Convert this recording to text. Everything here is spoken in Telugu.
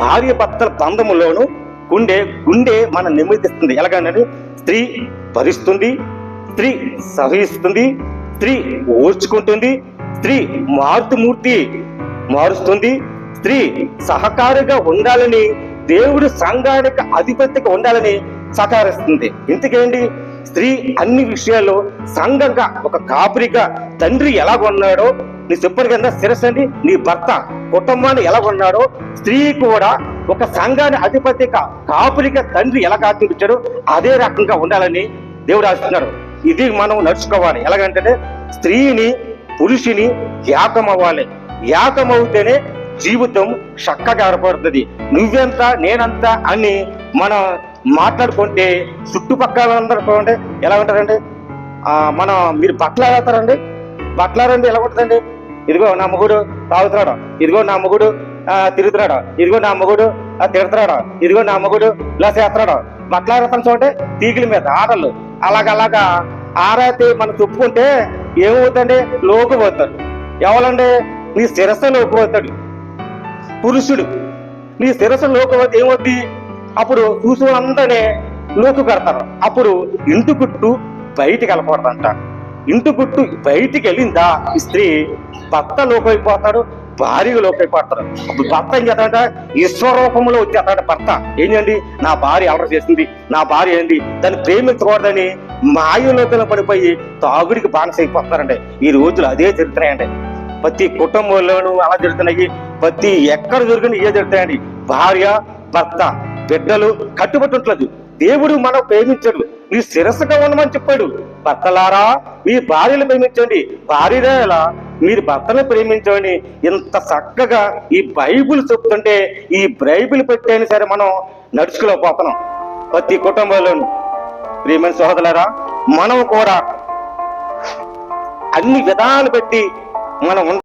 భార్య భర్తల బంధములోను గుండె మన నెమ్మదిస్తుంది. ఎలాగంటే స్త్రీ భరిస్తుంది, స్త్రీ సహిస్తుంది, స్త్రీ ఓర్చుకుంటుంది, స్త్రీ మారుస్తుంది, స్త్రీ సహకారిగా ఉండాలని, దేవుడు సంఘానికి అధిపతిగా ఉండాలని సహకరిస్తుంది. ఇంతకేంటి, స్త్రీ అన్ని విషయాల్లో సంఘంగా ఒక కాపురిగా తండ్రి ఎలాగొన్నాడో నీ చెప్పాను కదా, శిరస్సు నీ భర్త కుటుంబాన్ని ఎలాగొన్నాడో స్త్రీ కూడా ఒక సంఘాన్ని అధిపతిగా కాపురిగా తండ్రి ఎలా కాపించాడో అదే రకంగా ఉండాలని దేవుడు ఆశిస్తున్నాడు. ఇది మనం నడుచుకోవాలి. ఎలాగంటే స్త్రీని పురుషుని ఏకమవ్వాలి. ఏకమవుతేనే జీవితం చక్కగా ఏర్పడుతుంది. నువ్వెంత నేనంత అని మనం మాట్లాడుకుంటే చుట్టుపక్కల అందరూ చూడండి ఎలా ఉంటారండి, మీరు బట్టలు వేస్తారండి, బట్టలారండి ఎలా ఉంటుందండి, ఇదిగో నా మొగుడు తాగుతున్నాడు, ఇదిగో నా మొగుడు తిరుగుతున్నాడు, ఇదిగో నా మొగుడు తిడుతున్నాడు, ఇదిగో నా మొగుడు ఇలా చేస్తున్నాడు. బట్టలారేస్తాను చూడండి, తీగిల మీద ఆటలు అలాగలాగా ఆరైతే మనం చెప్పుకుంటే ఏమవుతుందండి, లోకుపోతాడు. ఎవరండి, నీ శిరస్సు లోకుపోతాడు పురుషుడు. నీ శిరస్సు లోకపోతే ఏమవుద్ది, అప్పుడు చూసుకున్నంతనే లోకు కడతారు. అప్పుడు ఇంటి గుట్టు బయటికి వెళ్ళకూడదంట. ఇంటి గుట్టు బయటికి వెళ్ళిందా ఈ స్త్రీ, భర్త లోకైపోతాడు, భార్య లోకైపోతాడు. అప్పుడు భర్త ఏం చేస్తాడంట, ఈశ్వరూపంలో వచ్చేస్తాడు. భర్త ఏం చేయండి, నా భార్య అలర చేసింది, నా భార్య ఏంటి దాన్ని ప్రేమించకూడదని మాయలోకలు పడిపోయి తాగుడికి బానిస అయిపోతారండి. ఈ రోజులు అదే జరుగుతున్నాయండి. ప్రతి కుటుంబంలోనూ అలా జరుగుతున్నాయి. ప్రతి ఎక్కడ జరిగిన ఏ జరుగుతాయండి. భార్య భర్త బిడ్డలు కట్టుబడి ఉంటలేదు. దేవుడు మనం ప్రేమించాడు, నీ శిరస్సుగా ఉండమని చెప్పాడు. భర్తలారా మీ భార్యలు ప్రేమించండి, భార్యలా మీరు భర్తను ప్రేమించండి. ఇంత చక్కగా ఈ బైబిల్ చెప్తుంటే ఈ బైబిల్ పెట్టైనా సరే మనం నడుచుకోలేకపోతున్నాం. ప్రతి కుటుంబంలోనూ ప్రియమైన సహోదరులారా, మనం కూడా అన్ని విధాలు పెట్టి మనం